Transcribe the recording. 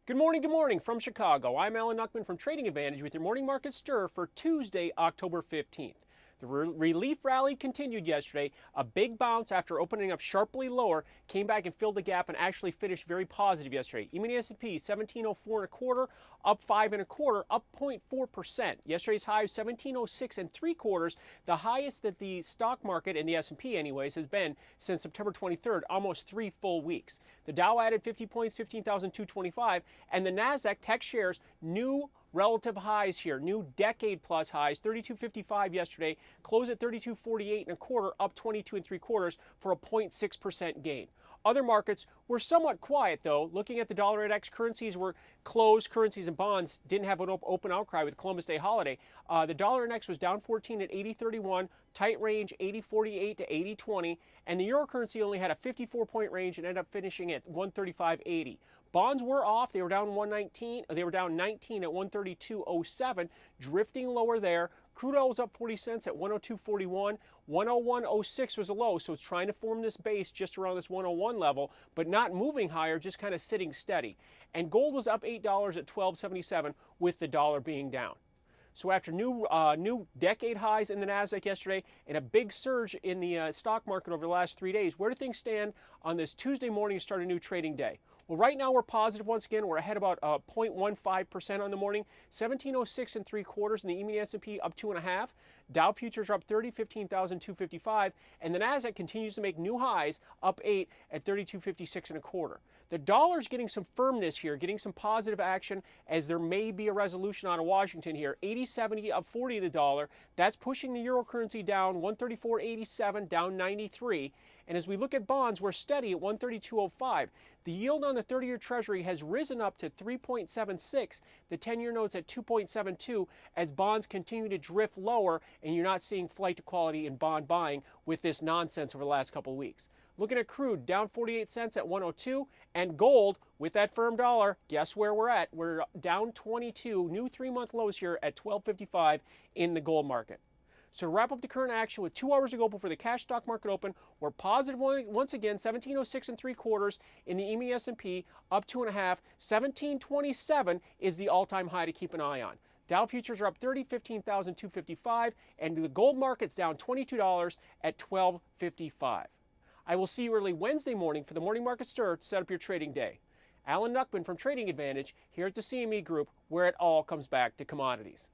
Good morning from Chicago. I'm Alan Nuckman from Trading Advantage with your morning market stir for Tuesday, October 15th. The relief rally continued yesterday. A big bounce after opening up sharply lower, came back and filled the gap and actually finished very positive yesterday. Even the S&P 1704 and a quarter, up 5 and a quarter, up 0.4%. Yesterday's high was 1706 and 3/4, the highest that the stock market and the S&P anyways has been since September 23rd, almost 3 full weeks. The Dow added 50 points, 15,225, and the Nasdaq tech shares new relative highs here, new decade plus highs, 32.55 yesterday, closed at 32.48 and a quarter, up 22 and 3/4 for a 0.6% gain. Other markets were somewhat quiet though. Looking at the dollar index, currencies were closed. Currencies and bonds didn't have an open outcry with Columbus Day holiday. The dollar index was down 14 at 80.31, tight range 80.48 to 80.20, and the euro currency only had a 54-point range and ended up finishing at 135.80. Bonds were off. They were down 119. They were down 19 at 132.07, drifting lower there. Crude oil was up 40 cents at 102.41. 101.06 was a low, so it's trying to form this base just around this 101 level, but not moving higher, just kind of sitting steady. And gold was up $8 at 12.77 with the dollar being down. So after new decade highs in the Nasdaq yesterday and a big surge in the stock market over the last 3 days, where do things stand on this Tuesday morning to start a new trading day? Well, right now we're positive once again. We're ahead about 0.15% on the morning. 1706 and 3/4, and the E-mini S&P up 2.5. Dow futures are up 30, 15,255, and the Nasdaq continues to make new highs, up 8 at 32.56 and a quarter. The dollar's getting some firmness here, getting some positive action as there may be a resolution out of Washington here. 80.70 up 40 the dollar. That's pushing the euro currency down 134.87, down 93. And as we look at bonds, we're steady at 132.05. The yield on the 30-year Treasury has risen up to 3.76. The 10-year note's at 2.72 as bonds continue to drift lower, and you're not seeing flight to quality in bond buying with this nonsense over the last couple of weeks. Looking at crude, down 48 cents at 102, and gold, with that firm dollar, guess where we're at? We're down 22, new 3-month lows here at 12.55 in the gold market. So to wrap up the current action with 2 hours to go before the cash stock market open, we're positive once again, 1706 and 3/4 in the E-mini S&P, up 2.5. 1727 is the all-time high to keep an eye on. Dow futures are up 30, 15,255, and the gold market's down $22 at 12.55. I will see you early Wednesday morning for the Morning Market Stir to set up your trading day. Alan Nuckman from Trading Advantage here at the CME Group, where it all comes back to commodities.